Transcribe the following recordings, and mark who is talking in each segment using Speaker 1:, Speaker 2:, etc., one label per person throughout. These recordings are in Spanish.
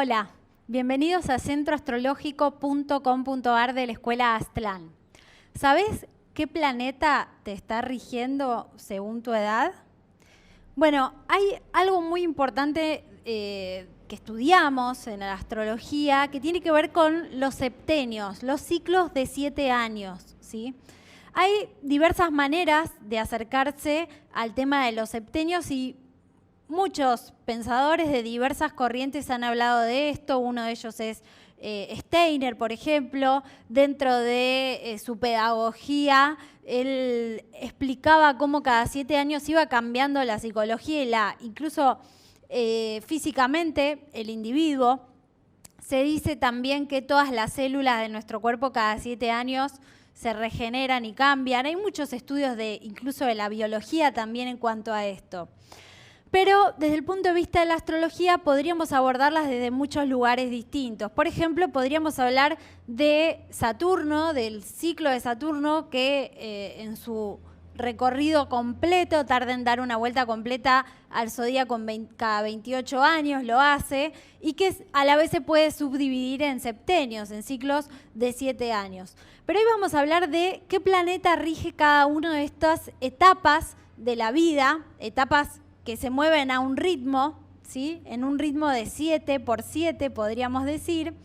Speaker 1: Hola, bienvenidos a centroastrológico.com.ar de la Escuela Aztlán. ¿Sabés qué planeta te está rigiendo según tu edad? Bueno, hay algo muy importante que estudiamos en la astrología que tiene que ver con los septenios, los ciclos de 7 años, ¿sí? Hay diversas maneras de acercarse al tema de los septenios y muchos pensadores de diversas corrientes han hablado de esto. Uno de ellos es Steiner, por ejemplo. Dentro de su pedagogía, él explicaba cómo cada 7 años iba cambiando la psicología y incluso físicamente el individuo. Se dice también que todas las células de nuestro cuerpo cada 7 años se regeneran y cambian. Hay muchos estudios incluso de la biología también en cuanto a esto. Pero desde el punto de vista de la astrología podríamos abordarlas desde muchos lugares distintos. Por ejemplo, podríamos hablar de Saturno, del ciclo de Saturno, que en su recorrido completo tarda en dar una vuelta completa al zodíaco cada 28 años, lo hace, y que a la vez se puede subdividir en septenios, en ciclos de 7 años. Pero hoy vamos a hablar de qué planeta rige cada una de estas etapas de la vida, etapas que se mueven a un ritmo, ¿sí? En un ritmo de 7 por 7, podríamos decir.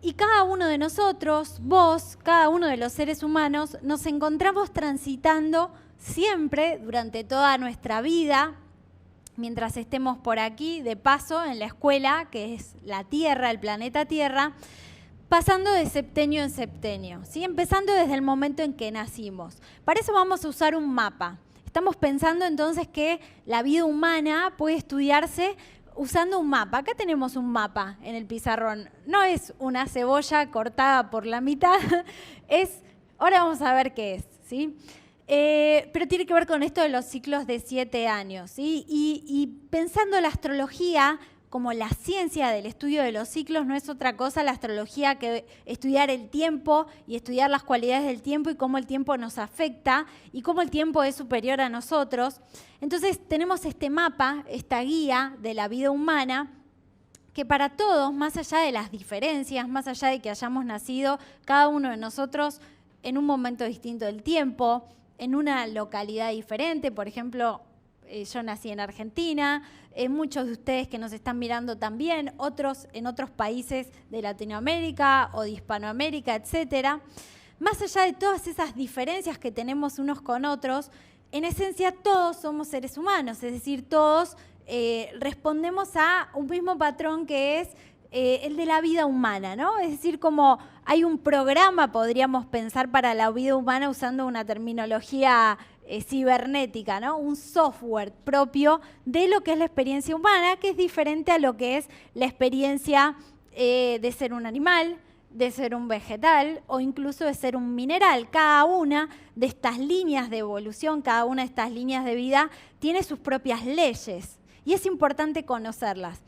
Speaker 1: Y cada uno de nosotros, vos, cada uno de los seres humanos, nos encontramos transitando siempre, durante toda nuestra vida, mientras estemos por aquí, de paso, en la escuela, que es la Tierra, el planeta Tierra, pasando de septenio en septenio, ¿sí? Empezando desde el momento en que nacimos. Para eso vamos a usar un mapa. Estamos pensando entonces que la vida humana puede estudiarse usando un mapa. Acá tenemos un mapa en el pizarrón. No es una cebolla cortada por la mitad, ahora vamos a ver qué es, ¿sí? Pero tiene que ver con esto de los ciclos de 7 años, ¿sí? Y pensando la astrología como la ciencia del estudio de los ciclos, no es otra cosa la astrología que estudiar el tiempo y estudiar las cualidades del tiempo y cómo el tiempo nos afecta y cómo el tiempo es superior a nosotros. Entonces tenemos este mapa, esta guía de la vida humana, que para todos, más allá de las diferencias, más allá de que hayamos nacido cada uno de nosotros en un momento distinto del tiempo, en una localidad diferente, por ejemplo, yo nací en Argentina, muchos de ustedes que nos están mirando también, otros en otros países de Latinoamérica o de Hispanoamérica, etc. Más allá de todas esas diferencias que tenemos unos con otros, en esencia todos somos seres humanos, es decir, todos respondemos a un mismo patrón que es el de la vida humana, ¿no? Es decir, como hay un programa, podríamos pensar, para la vida humana usando una terminología cibernética, ¿no? Un software propio de lo que es la experiencia humana, que es diferente a lo que es la experiencia de ser un animal, de ser un vegetal o incluso de ser un mineral. Cada una de estas líneas de evolución, cada una de estas líneas de vida tiene sus propias leyes y es importante conocerlas.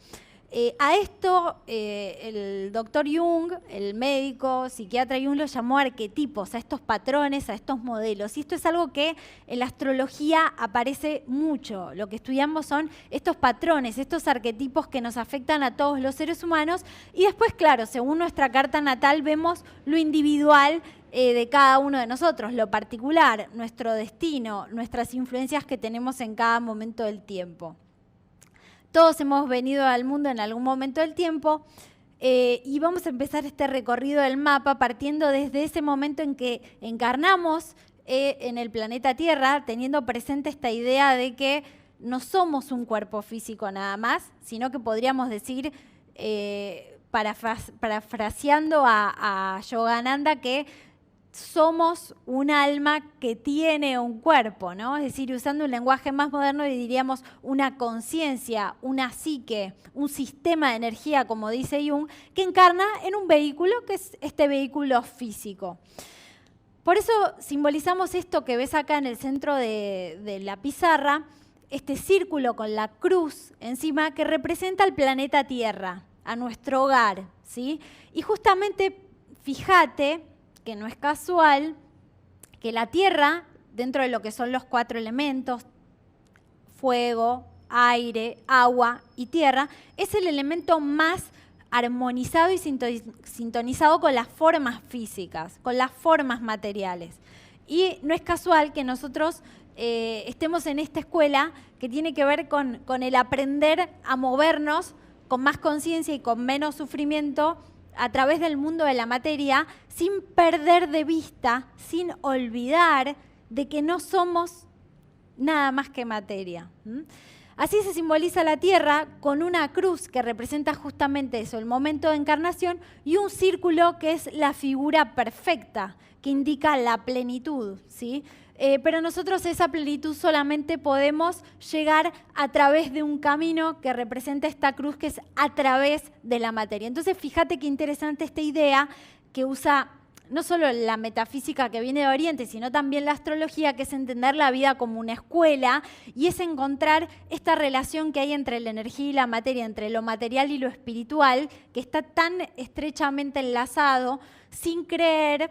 Speaker 1: A esto el doctor Jung, el médico, psiquiatra Jung, lo llamó arquetipos, a estos patrones, a estos modelos. Y esto es algo que en la astrología aparece mucho. Lo que estudiamos son estos patrones, estos arquetipos que nos afectan a todos los seres humanos. Y después, claro, según nuestra carta natal, vemos lo individual de cada uno de nosotros, lo particular, nuestro destino, nuestras influencias que tenemos en cada momento del tiempo. Todos hemos venido al mundo en algún momento del tiempo y vamos a empezar este recorrido del mapa partiendo desde ese momento en que encarnamos en el planeta Tierra, teniendo presente esta idea de que no somos un cuerpo físico nada más, sino que podríamos decir, parafraseando a Yogananda, que somos un alma que tiene un cuerpo, ¿no? Es decir, usando un lenguaje más moderno diríamos una conciencia, una psique, un sistema de energía, como dice Jung, que encarna en un vehículo que es este vehículo físico. Por eso simbolizamos esto que ves acá en el centro de la pizarra, este círculo con la cruz encima que representa al planeta Tierra, a nuestro hogar, ¿sí? Y justamente, fíjate que no es casual que la Tierra, dentro de lo que son los 4 elementos, fuego, aire, agua y tierra, es el elemento más armonizado y sintonizado con las formas físicas, con las formas materiales. Y no es casual que nosotros estemos en esta escuela que tiene que ver con el aprender a movernos con más conciencia y con menos sufrimiento a través del mundo de la materia, sin perder de vista, sin olvidar de que no somos nada más que materia. Así se simboliza la Tierra con una cruz que representa justamente eso, el momento de encarnación, y un círculo que es la figura perfecta, que indica la plenitud, ¿sí? Pero nosotros esa plenitud solamente podemos llegar a través de un camino que representa esta cruz, que es a través de la materia. Entonces, fíjate qué interesante esta idea que usa no solo la metafísica que viene de Oriente, sino también la astrología, que es entender la vida como una escuela, y es encontrar esta relación que hay entre la energía y la materia, entre lo material y lo espiritual, que está tan estrechamente enlazado, sin creer,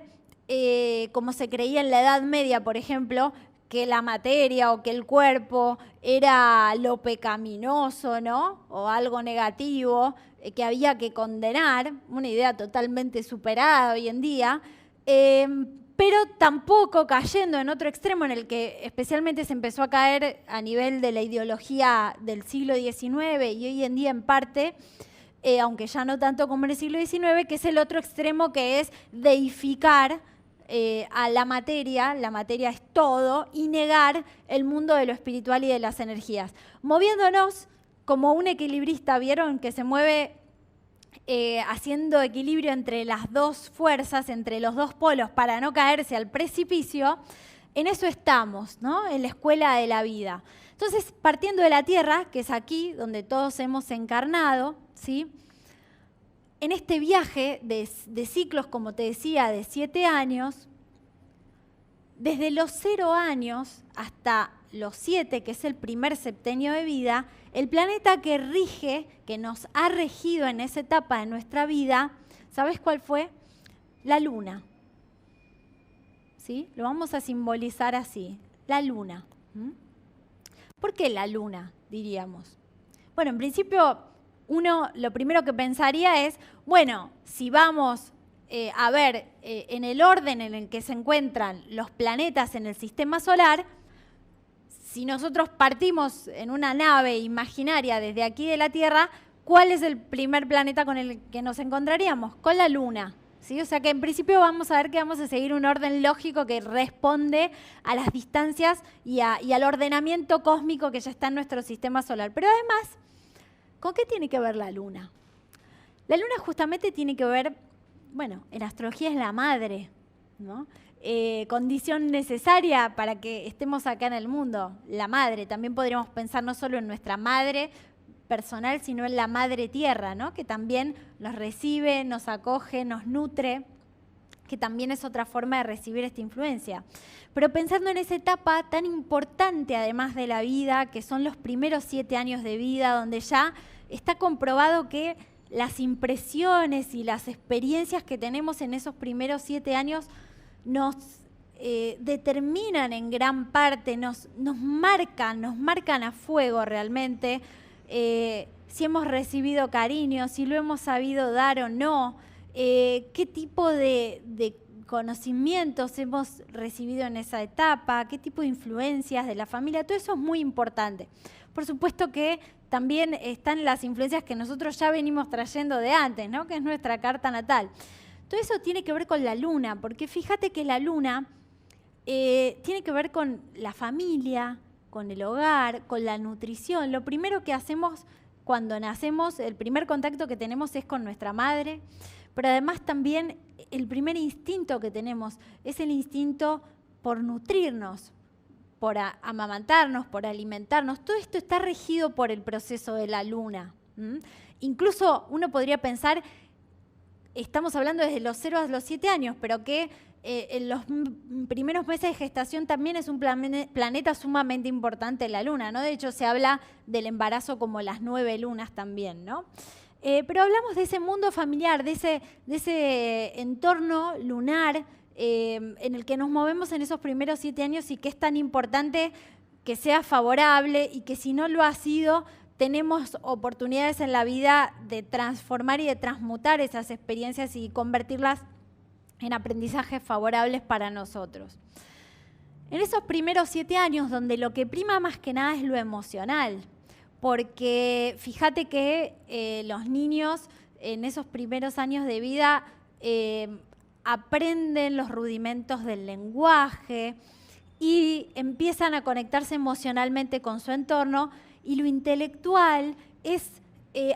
Speaker 1: como se creía en la Edad Media, por ejemplo, que la materia o que el cuerpo era lo pecaminoso, ¿no? O algo negativo que había que condenar, una idea totalmente superada hoy en día, pero tampoco cayendo en otro extremo en el que especialmente se empezó a caer a nivel de la ideología del siglo XIX y hoy en día en parte, aunque ya no tanto como en el siglo XIX, que es el otro extremo, que es deificar a la materia es todo, y negar el mundo de lo espiritual y de las energías. Moviéndonos como un equilibrista, ¿vieron? Que se mueve haciendo equilibrio entre las dos fuerzas, entre los dos polos, para no caerse al precipicio. En eso estamos, ¿no? En la escuela de la vida. Entonces, partiendo de la Tierra, que es aquí donde todos hemos encarnado, ¿sí? En este viaje de ciclos, como te decía, de 7 años, desde los 0 años hasta los 7, que es el primer septenio de vida, el planeta que rige, que nos ha regido en esa etapa de nuestra vida, ¿sabes cuál fue? La Luna. ¿Sí? Lo vamos a simbolizar así, la Luna. ¿Por qué la Luna, diríamos? Bueno, en principio, uno lo primero que pensaría es, bueno, si vamos a ver en el orden en el que se encuentran los planetas en el sistema solar, si nosotros partimos en una nave imaginaria desde aquí de la Tierra, ¿cuál es el primer planeta con el que nos encontraríamos? Con la Luna. ¿Sí? O sea que en principio vamos a ver que vamos a seguir un orden lógico que responde a las distancias y al ordenamiento cósmico que ya está en nuestro sistema solar. Pero además, ¿con qué tiene que ver la Luna? La Luna justamente tiene que ver, bueno, en astrología es la madre, ¿no? Condición necesaria para que estemos acá en el mundo, la madre. También podríamos pensar no solo en nuestra madre personal, sino en la madre tierra, ¿no? Que también nos recibe, nos acoge, nos nutre, que también es otra forma de recibir esta influencia. Pero pensando en esa etapa tan importante, además de la vida, que son los primeros 7 años de vida, donde ya está comprobado que las impresiones y las experiencias que tenemos en esos primeros 7 años nos determinan en gran parte, nos marcan a fuego realmente, si hemos recibido cariño, si lo hemos sabido dar o no, qué tipo de conocimientos hemos recibido en esa etapa, qué tipo de influencias de la familia, todo eso es muy importante. Por supuesto que también están las influencias que nosotros ya venimos trayendo de antes, ¿no? Que es nuestra carta natal. Todo eso tiene que ver con la Luna, porque fíjate que la Luna tiene que ver con la familia, con el hogar, con la nutrición. Lo primero que hacemos cuando nacemos, el primer contacto que tenemos es con nuestra madre, pero además también el primer instinto que tenemos es el instinto por nutrirnos, por amamantarnos, por alimentarnos. Todo esto está regido por el proceso de la Luna. Incluso uno podría pensar, estamos hablando desde los 0 a los 7 años, pero que en los primeros meses de gestación también es un planeta sumamente importante la Luna, ¿no? De hecho, se habla del embarazo como las 9 lunas también, ¿no? Pero hablamos de ese mundo familiar, de ese entorno lunar en el que nos movemos en esos primeros 7 años y que es tan importante que sea favorable y que si no lo ha sido, tenemos oportunidades en la vida de transformar y de transmutar esas experiencias y convertirlas en aprendizajes favorables para nosotros. En esos primeros 7 años, donde lo que prima más que nada es lo emocional, porque fíjate que los niños en esos primeros años de vida aprenden los rudimentos del lenguaje y empiezan a conectarse emocionalmente con su entorno, y lo intelectual es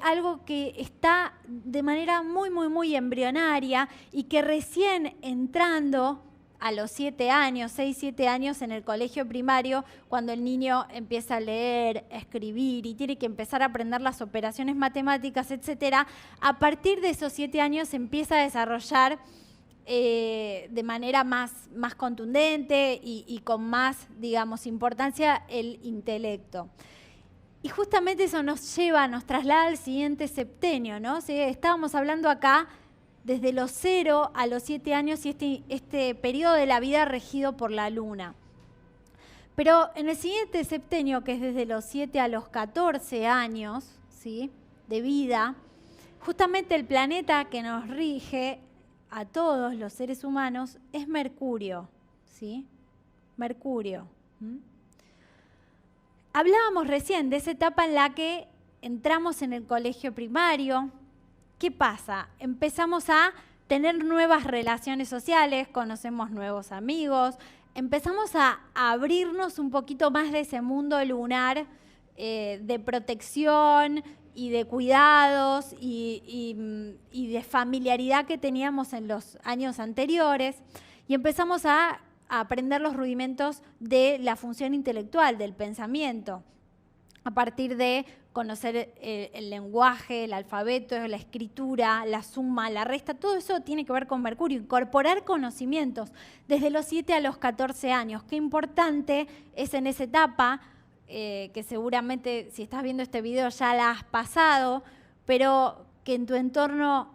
Speaker 1: algo que está de manera muy, muy, muy embrionaria y que recién entrando a los 7 años, 6, 7 años en el colegio primario, cuando el niño empieza a leer, a escribir y tiene que empezar a aprender las operaciones matemáticas, etcétera, a partir de esos 7 años se empieza a desarrollar de manera más contundente y con más, digamos, importancia el intelecto. Y justamente eso nos traslada al siguiente septenio, ¿no? ¿Sí? Estábamos hablando acá desde los 0 a los 7 años y este periodo de la vida regido por la luna. Pero en el siguiente septenio, que es desde los 7 a los 14 años, ¿sí?, de vida, justamente el planeta que nos rige a todos los seres humanos es Mercurio, ¿sí? Mercurio. Hablábamos recién de esa etapa en la que entramos en el colegio primario. ¿Qué pasa? Empezamos a tener nuevas relaciones sociales, conocemos nuevos amigos, empezamos a abrirnos un poquito más de ese mundo lunar de protección y de cuidados y de familiaridad que teníamos en los años anteriores, y empezamos a aprender los rudimentos de la función intelectual, del pensamiento, a partir de conocer el lenguaje, el alfabeto, la escritura, la suma, la resta. Todo eso tiene que ver con Mercurio, incorporar conocimientos desde los 7 a los 14 años. Qué importante es en esa etapa, que seguramente si estás viendo este video ya la has pasado, pero que en tu entorno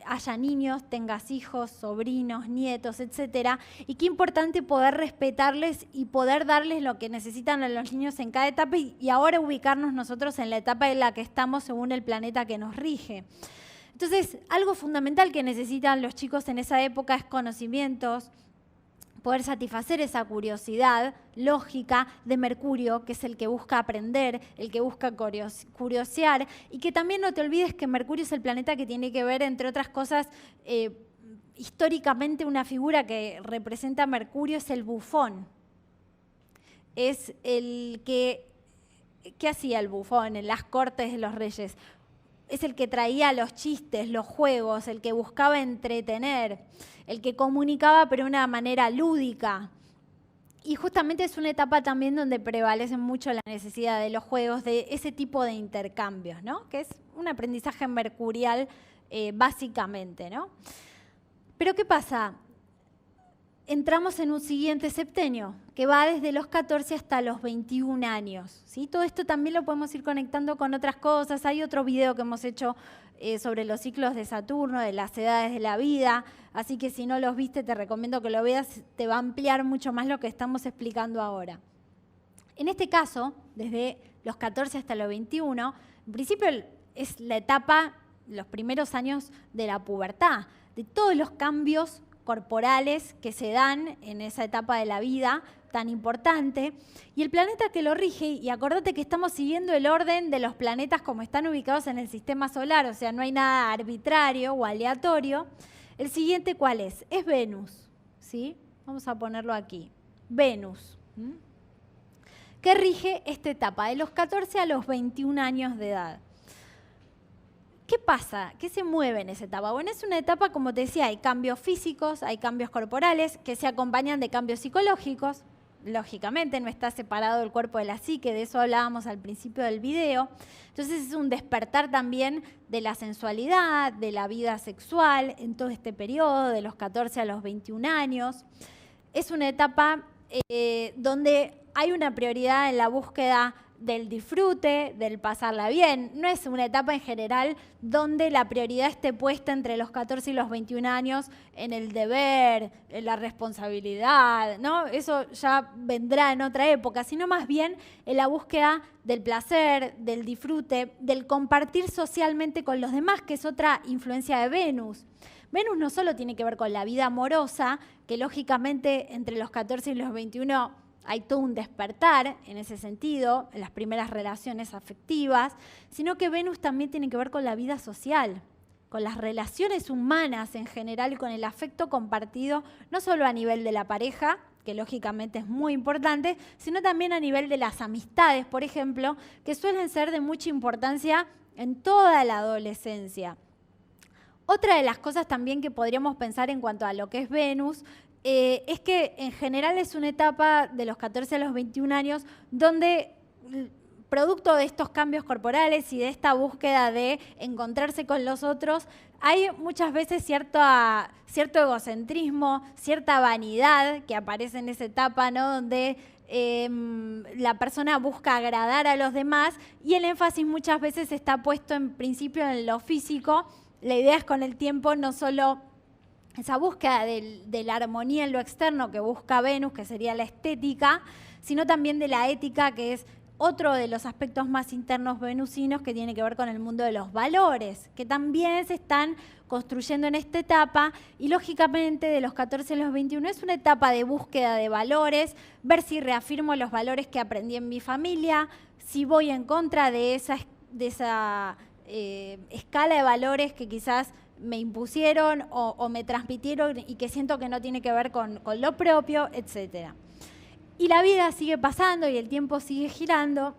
Speaker 1: haya niños, tengas hijos, sobrinos, nietos, etcétera, y qué importante poder respetarles y poder darles lo que necesitan a los niños en cada etapa y ahora ubicarnos nosotros en la etapa en la que estamos según el planeta que nos rige. Entonces, algo fundamental que necesitan los chicos en esa época es conocimientos, poder satisfacer esa curiosidad lógica de Mercurio, que es el que busca aprender, el que busca curiosear, y que también no te olvides que Mercurio es el planeta que tiene que ver, entre otras cosas, históricamente una figura que representa a Mercurio es el bufón. Es el que... ¿Qué hacía el bufón en las cortes de los reyes? Es el que traía los chistes, los juegos, el que buscaba entretener, el que comunicaba pero de una manera lúdica. Y justamente es una etapa también donde prevalece mucho la necesidad de los juegos, de ese tipo de intercambios, ¿no? Que es un aprendizaje mercurial básicamente, ¿no? Pero ¿qué pasa? Entramos en un siguiente septenio que va desde los 14 hasta los 21 años. ¿Sí? Todo esto también lo podemos ir conectando con otras cosas. Hay otro video que hemos hecho sobre los ciclos de Saturno, de las edades de la vida. Así que si no los viste, te recomiendo que lo veas. Te va a ampliar mucho más lo que estamos explicando ahora. En este caso, desde los 14 hasta los 21, en principio es la etapa, los primeros años de la pubertad, de todos los cambios corporales que se dan en esa etapa de la vida tan importante, y el planeta que lo rige, y acordate que estamos siguiendo el orden de los planetas como están ubicados en el sistema solar, o sea, no hay nada arbitrario o aleatorio. El siguiente, ¿cuál es? Es Venus, ¿sí? Vamos a ponerlo aquí. Venus, que rige esta etapa, de los 14 a los 21 años de edad. ¿Qué pasa? ¿Qué se mueve en esa etapa? Bueno, es una etapa, como te decía, hay cambios físicos, hay cambios corporales que se acompañan de cambios psicológicos. Lógicamente, no está separado el cuerpo de la psique, de eso hablábamos al principio del video. Entonces es un despertar también de la sensualidad, de la vida sexual en todo este periodo, de los 14 a los 21 años. Es una etapa donde hay una prioridad en la búsqueda del disfrute, del pasarla bien. No es una etapa en general donde la prioridad esté puesta entre los 14 y los 21 años en el deber, en la responsabilidad, ¿no? Eso ya vendrá en otra época, sino más bien en la búsqueda del placer, del disfrute, del compartir socialmente con los demás, que es otra influencia de Venus. Venus no solo tiene que ver con la vida amorosa, que lógicamente entre los 14 y los 21 hay todo un despertar en ese sentido, en las primeras relaciones afectivas, sino que Venus también tiene que ver con la vida social, con las relaciones humanas en general y con el afecto compartido, no solo a nivel de la pareja, que lógicamente es muy importante, sino también a nivel de las amistades, por ejemplo, que suelen ser de mucha importancia en toda la adolescencia. Otra de las cosas también que podríamos pensar en cuanto a lo que es Venus es que en general es una etapa de los 14 a los 21 años donde, producto de estos cambios corporales y de esta búsqueda de encontrarse con los otros, hay muchas veces cierto egocentrismo, cierta vanidad que aparece en esa etapa, ¿no? Donde la persona busca agradar a los demás y el énfasis muchas veces está puesto en principio en lo físico. La idea es con el tiempo no solo esa búsqueda de la armonía en lo externo que busca Venus, que sería la estética, sino también de la ética, que es otro de los aspectos más internos venusinos que tiene que ver con el mundo de los valores, que también se están construyendo en esta etapa y lógicamente de los 14 a los 21 es una etapa de búsqueda de valores, ver si reafirmo los valores que aprendí en mi familia, si voy en contra de esa escala de valores que quizás me impusieron o me transmitieron y que siento que no tiene que ver con lo propio, etc. Y la vida sigue pasando y el tiempo sigue girando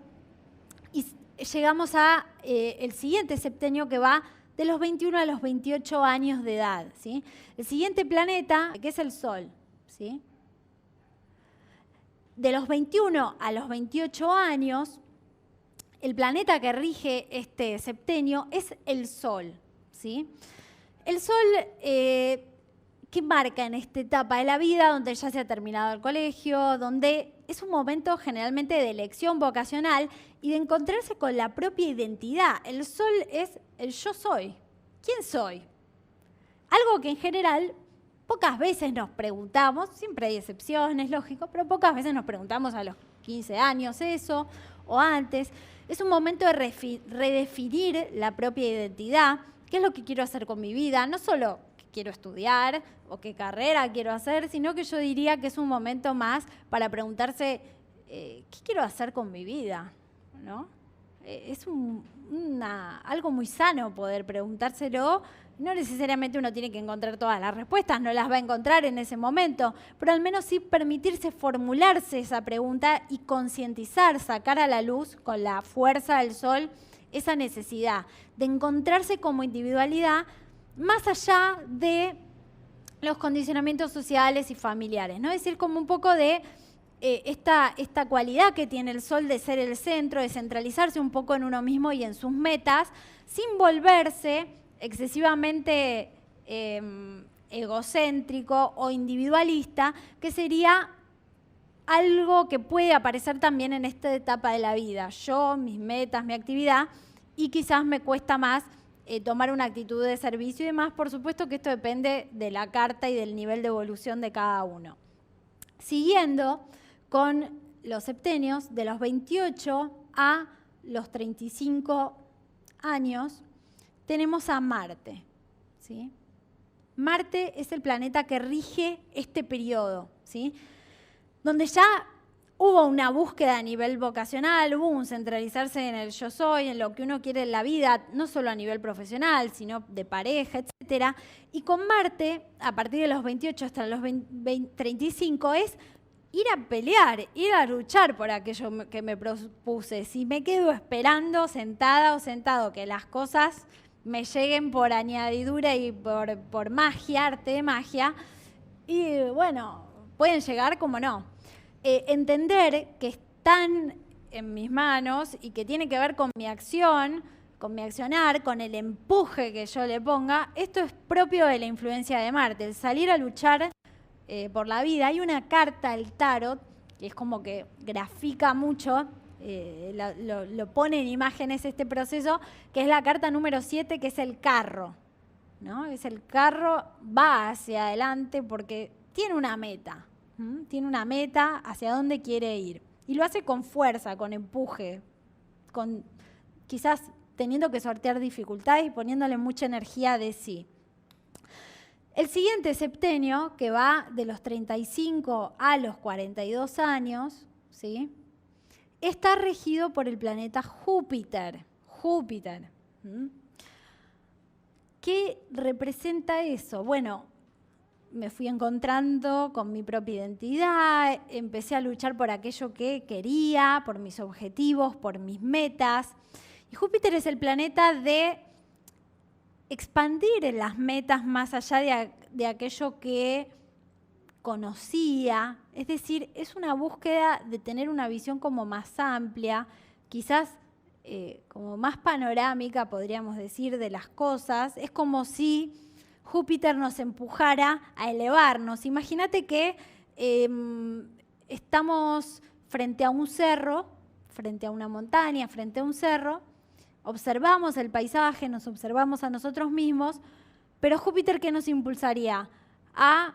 Speaker 1: y llegamos a el siguiente septenio que va de los 21 a los 28 años de edad, ¿sí? El siguiente planeta, que es el Sol, ¿sí? De los 21 a los 28 años, el planeta que rige este septenio es el Sol, ¿sí? El Sol, ¿qué marca en esta etapa de la vida donde ya se ha terminado el colegio, donde es un momento generalmente de elección vocacional y de encontrarse con la propia identidad? El Sol es el yo soy. ¿Quién soy? Algo que en general pocas veces nos preguntamos, siempre hay excepciones, lógico, pero pocas veces nos preguntamos a los 15 años eso o antes. Es un momento de redefinir la propia identidad. ¿Qué es lo que quiero hacer con mi vida? No solo qué quiero estudiar o qué carrera quiero hacer, sino que yo diría que es un momento más para preguntarse ¿qué quiero hacer con mi vida? ¿No? Es algo muy sano poder preguntárselo. No necesariamente uno tiene que encontrar todas las respuestas, no las va a encontrar en ese momento, pero al menos sí permitirse formularse esa pregunta y concientizar, sacar a la luz con la fuerza del Sol esa necesidad de encontrarse como individualidad más allá de los condicionamientos sociales y familiares, ¿no? Es decir, como un poco de esta cualidad que tiene el Sol de ser el centro, de centralizarse un poco en uno mismo y en sus metas, sin volverse excesivamente egocéntrico o individualista, que sería algo que puede aparecer también en esta etapa de la vida. Yo, mis metas, mi actividad, y quizás me cuesta más tomar una actitud de servicio y demás. Por supuesto que esto depende de la carta y del nivel de evolución de cada uno. Siguiendo con los septenios, de los 28 a los 35 años, tenemos a Marte, ¿sí? Marte es el planeta que rige este periodo, ¿sí? Donde ya hubo una búsqueda a nivel vocacional, hubo un centralizarse en el yo soy, en lo que uno quiere en la vida, no solo a nivel profesional, sino de pareja, etc. Y con Marte, a partir de los 28 hasta los 35, es ir a pelear, ir a luchar por aquello que me propuse. Si me quedo esperando, sentada o sentado, que las cosas me lleguen por añadidura y por magia, arte de magia, y bueno, pueden llegar como no. Entender que están en mis manos y que tiene que ver con mi acción, con mi accionar, con el empuje que yo le ponga, esto es propio de la influencia de Marte, el salir a luchar por la vida. Hay una carta del tarot que es como que grafica mucho lo pone en imágenes este proceso, que es la carta número 7, que es el carro, ¿no? Es el carro, va hacia adelante porque tiene una meta, tiene una meta hacia dónde quiere ir. Y lo hace con fuerza, con empuje, con quizás teniendo que sortear dificultades y poniéndole mucha energía de sí. El siguiente septenio, que va de los 35 a los 42 años, ¿sí?, está regido por el planeta Júpiter. Júpiter. ¿Qué representa eso? Bueno, me fui encontrando con mi propia identidad, empecé a luchar por aquello que quería, por mis objetivos, por mis metas. Y Júpiter es el planeta de expandir las metas más allá de aquello que conocía. Es decir, es una búsqueda de tener una visión como más amplia, quizás como más panorámica, podríamos decir, de las cosas. Es como si Júpiter nos empujara a elevarnos. Imagínate que estamos frente a un cerro, frente a una montaña, frente a un cerro, observamos el paisaje, nos observamos a nosotros mismos, pero Júpiter, ¿qué nos impulsaría? A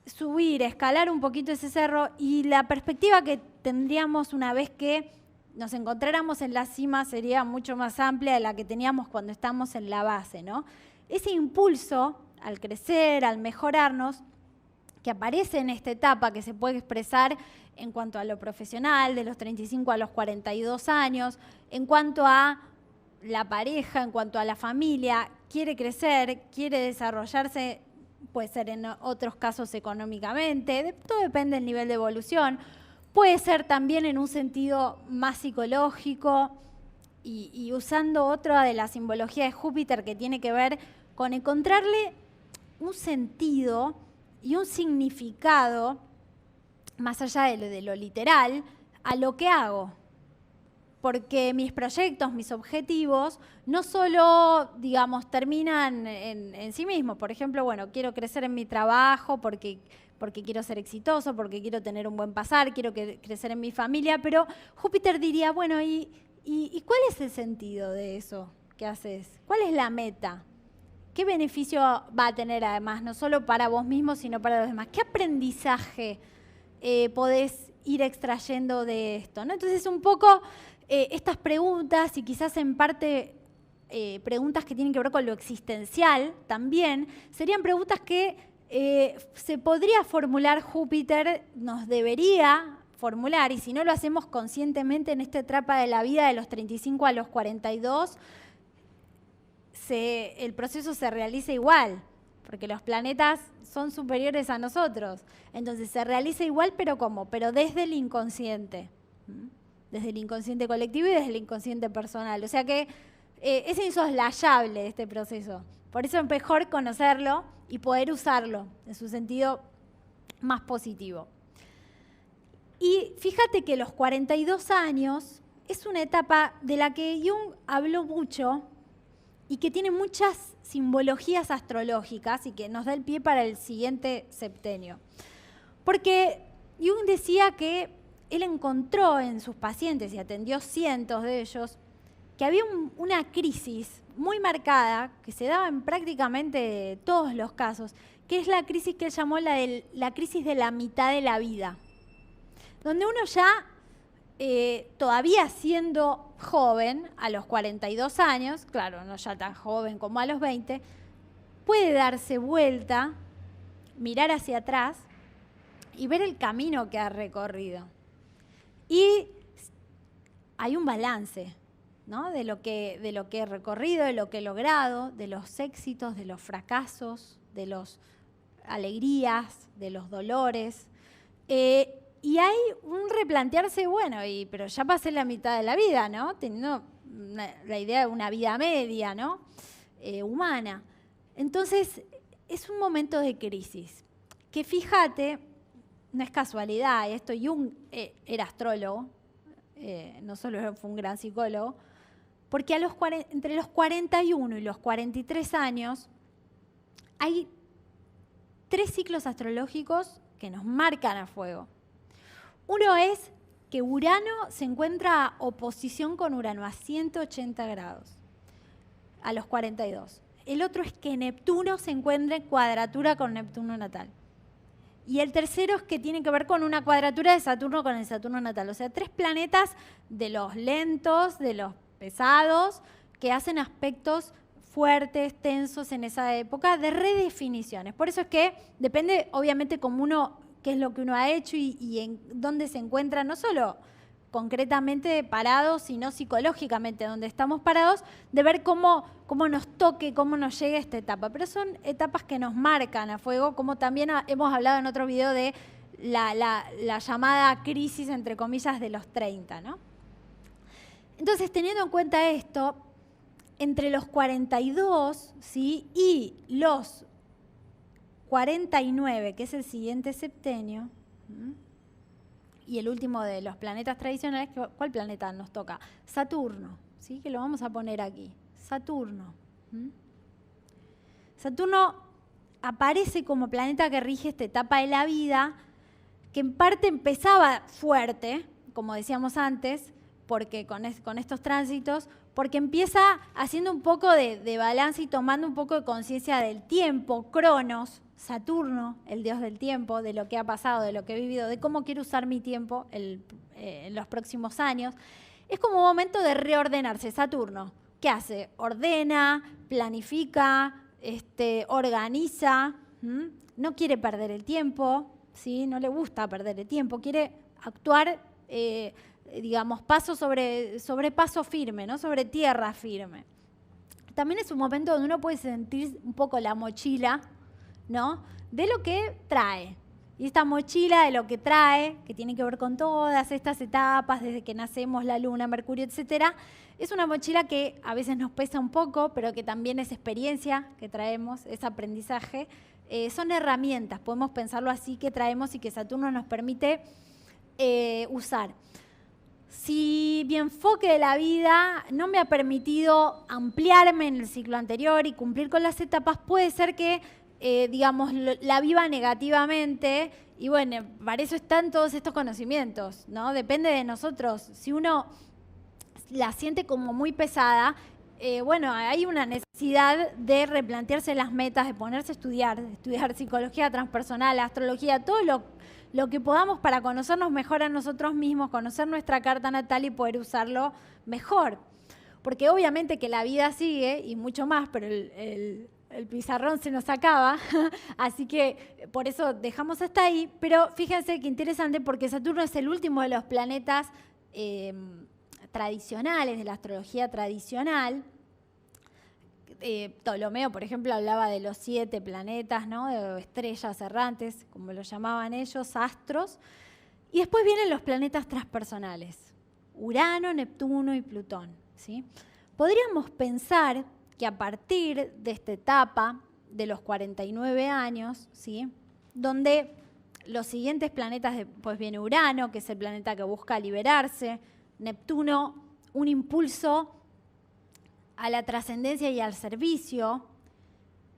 Speaker 1: subir, escalar un poquito ese cerro, y la perspectiva que tendríamos una vez que nos encontráramos en la cima sería mucho más amplia de la que teníamos cuando estamos en la base, ¿no? Ese impulso al crecer, al mejorarnos, que aparece en esta etapa, que se puede expresar en cuanto a lo profesional, de los 35 a los 42 años, en cuanto a la pareja, en cuanto a la familia, quiere crecer, quiere desarrollarse, puede ser en otros casos económicamente, todo depende del nivel de evolución, puede ser también en un sentido más psicológico y usando otra de la simbología de Júpiter que tiene que ver con encontrarle un sentido y un significado, más allá de lo literal, a lo que hago. Porque mis proyectos, mis objetivos, no solo, digamos, terminan en sí mismos. Por ejemplo, bueno, quiero crecer en mi trabajo porque quiero ser exitoso, porque quiero tener un buen pasar, quiero crecer en mi familia, pero Júpiter diría, bueno, ¿y cuál es el sentido de eso que haces? ¿Cuál es la meta? ¿Qué beneficio va a tener además, no solo para vos mismo, sino para los demás? ¿Qué aprendizaje podés ir extrayendo de esto, ¿no? Entonces, un poco estas preguntas, y quizás en parte preguntas que tienen que ver con lo existencial también, serían preguntas que se podría formular Júpiter, nos debería formular, y si no lo hacemos conscientemente en esta etapa de la vida de los 35 a los 42, el proceso se realiza igual, porque los planetas son superiores a nosotros. Entonces se realiza igual, pero ¿cómo? Pero desde el inconsciente. Desde el inconsciente colectivo y desde el inconsciente personal. O sea que es insoslayable este proceso. Por eso es mejor conocerlo y poder usarlo en su sentido más positivo. Y fíjate que los 42 años es una etapa de la que Jung habló mucho y que tiene muchas simbologías astrológicas y que nos da el pie para el siguiente septenio. Porque Jung decía que él encontró en sus pacientes, y atendió cientos de ellos, que había una crisis muy marcada, que se daba en prácticamente todos los casos, que es la crisis que él llamó la crisis de la mitad de la vida, donde uno ya, todavía siendo joven, a los 42 años, claro, no ya tan joven como a los 20, puede darse vuelta, mirar hacia atrás y ver el camino que ha recorrido. Y hay un balance, ¿no? de lo que he recorrido, de lo que he logrado, de los éxitos, de los fracasos, de las alegrías, de los dolores. Y hay un replantearse, bueno, pero ya pasé la mitad de la vida, ¿no? Teniendo la idea de una vida media, ¿no? Humana. Entonces, es un momento de crisis. Que fíjate, no es casualidad, esto Jung era astrólogo, no solo fue un gran psicólogo, porque entre los 41 y los 43 años hay 3 ciclos astrológicos que nos marcan a fuego. Uno es que Urano se encuentra a oposición con Urano a 180 grados, a los 42. El otro es que Neptuno se encuentre en cuadratura con Neptuno natal. Y el tercero es que tiene que ver con una cuadratura de Saturno con el Saturno natal. O sea, 3 planetas de los lentos, de los pesados, que hacen aspectos fuertes, tensos en esa época, de redefiniciones. Por eso es que depende, obviamente, qué es lo que uno ha hecho y en dónde se encuentra, no solo concretamente parados, sino psicológicamente donde estamos parados, de ver cómo nos toque, cómo nos llega esta etapa. Pero son etapas que nos marcan a fuego, como también hemos hablado en otro video de la llamada crisis, entre comillas, de los 30, ¿no? Entonces, teniendo en cuenta esto, entre los 42, ¿sí?, y los 49, que es el siguiente septenio, y el último de los planetas tradicionales, ¿cuál planeta nos toca? Saturno, ¿sí?, que lo vamos a poner aquí. Saturno. Saturno aparece como planeta que rige esta etapa de la vida, que en parte empezaba fuerte, como decíamos antes, porque con estos tránsitos, porque empieza haciendo un poco de balance y tomando un poco de conciencia del tiempo, Cronos, Saturno, el dios del tiempo, de lo que ha pasado, de lo que he vivido, de cómo quiero usar mi tiempo en los próximos años. Es como un momento de reordenarse. Saturno, ¿qué hace? Ordena, planifica, organiza, no quiere perder el tiempo, ¿sí? No le gusta perder el tiempo, quiere actuar, digamos, paso sobre paso firme, ¿no?, sobre tierra firme. También es un momento donde uno puede sentir un poco la mochila, ¿no?, de lo que trae. Y esta mochila de lo que trae, que tiene que ver con todas estas etapas, desde que nacemos, la luna, Mercurio, etcétera, es una mochila que a veces nos pesa un poco, pero que también es experiencia que traemos, es aprendizaje. Son herramientas, podemos pensarlo así, que traemos y que Saturno nos permite usar. Si mi enfoque de la vida no me ha permitido ampliarme en el ciclo anterior y cumplir con las etapas, puede ser que digamos, la viva negativamente, y bueno, para eso están todos estos conocimientos, ¿no? Depende de nosotros. Si uno la siente como muy pesada, bueno, hay una necesidad de replantearse las metas, de ponerse a estudiar psicología transpersonal, astrología, todo lo que podamos para conocernos mejor a nosotros mismos, conocer nuestra carta natal y poder usarlo mejor. Porque obviamente que la vida sigue y mucho más, pero el pizarrón se nos acaba, así que por eso dejamos hasta ahí. Pero fíjense qué interesante, porque Saturno es el último de los planetas tradicionales, de la astrología tradicional. Ptolomeo, por ejemplo, hablaba de los 7 planetas, ¿no?, de estrellas errantes, como lo llamaban ellos, astros. Y después vienen los planetas transpersonales, Urano, Neptuno y Plutón, ¿sí? Podríamos pensar que a partir de esta etapa de los 49 años, ¿sí?, donde los siguientes planetas, pues viene Urano, que es el planeta que busca liberarse, Neptuno, un impulso a la trascendencia y al servicio,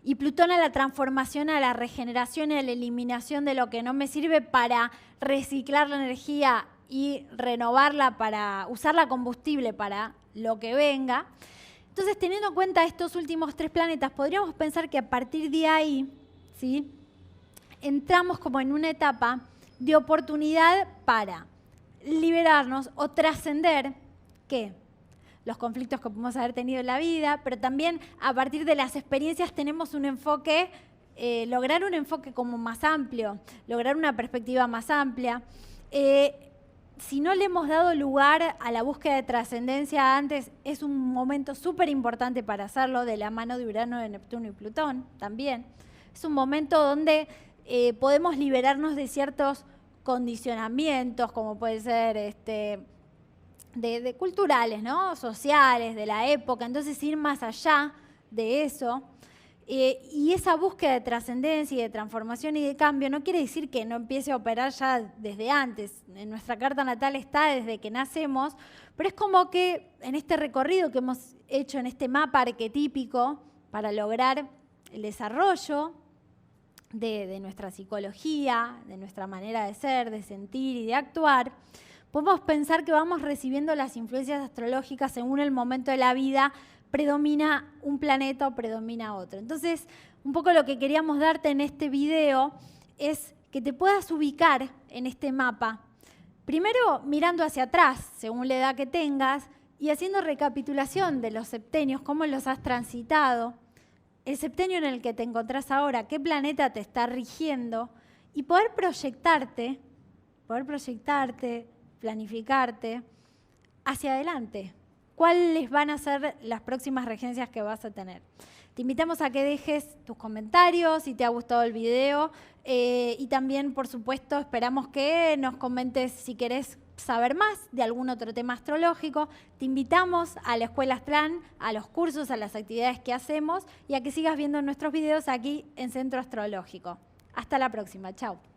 Speaker 1: y Plutón a la transformación, a la regeneración y a la eliminación de lo que no me sirve, para reciclar la energía y renovarla, para usarla combustible para lo que venga. Entonces, teniendo en cuenta estos últimos 3 planetas, podríamos pensar que a partir de ahí, ¿sí?, entramos como en una etapa de oportunidad para liberarnos o trascender, ¿qué?, los conflictos que podemos haber tenido en la vida, pero también a partir de las experiencias tenemos un enfoque, lograr un enfoque como más amplio, lograr una perspectiva más amplia. Si no le hemos dado lugar a la búsqueda de trascendencia antes, es un momento súper importante para hacerlo, de la mano de Urano, de Neptuno y Plutón también. Es un momento donde podemos liberarnos de ciertos condicionamientos, como puede ser de culturales, ¿no?, sociales, de la época. Entonces, ir más allá de eso. Y esa búsqueda de trascendencia y de transformación y de cambio no quiere decir que no empiece a operar ya desde antes. En nuestra carta natal está desde que nacemos, pero es como que en este recorrido que hemos hecho, en este mapa arquetípico, para lograr el desarrollo de nuestra psicología, de nuestra manera de ser, de sentir y de actuar, podemos pensar que vamos recibiendo las influencias astrológicas según el momento de la vida, predomina un planeta o predomina otro. Entonces, un poco lo que queríamos darte en este video es que te puedas ubicar en este mapa. Primero, mirando hacia atrás, según la edad que tengas, y haciendo recapitulación de los septenios, cómo los has transitado, el septenio en el que te encontrás ahora, qué planeta te está rigiendo, y poder proyectarte, planificarte hacia adelante. ¿Cuáles van a ser las próximas regencias que vas a tener? Te invitamos a que dejes tus comentarios si te ha gustado el video y también, por supuesto, esperamos que nos comentes si querés saber más de algún otro tema astrológico. Te invitamos a la Escuela Astlan, a los cursos, a las actividades que hacemos y a que sigas viendo nuestros videos aquí en Centro Astrológico. Hasta la próxima. Chao.